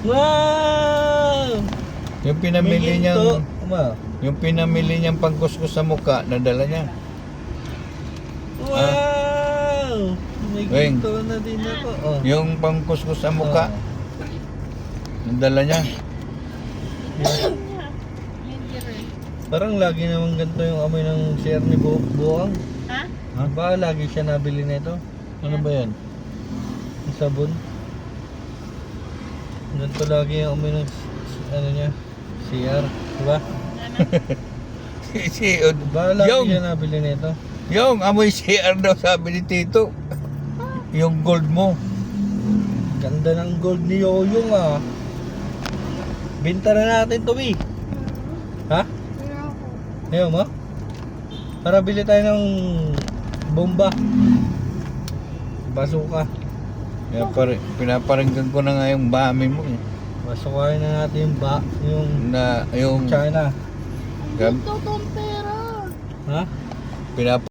Wow! Yung pinamili May niyang ginto. Wow. yung pinamili niyang pangkuskus sa mukha, nadala niya. Wow! May Weng. ginto na din ako. Oh. Yung pangkuskus sa mukha, nadala niya. Parang lagi naman ganito yung amoy ng share ni Buang. Ha? Baka lagi siya nabili nito. Ano ba yan? Yung sabon. Ganito lagi yung amoy ng ano niya, CR, diba? Si Baka lagi yung, siya nabili nito. yung amoy CR daw sabi ni Tito. Yung gold mo. Ganda ng gold ni Yoyong ah. Binta na natin to, B. Ha? Ayaw mo? Para bili tayo ng bomba. Basuka. Kaya pinaparinggan ko na nga yung bami mo eh. Basukain na natin yung Na yung China. gam, Totoong pera. Ha? pinap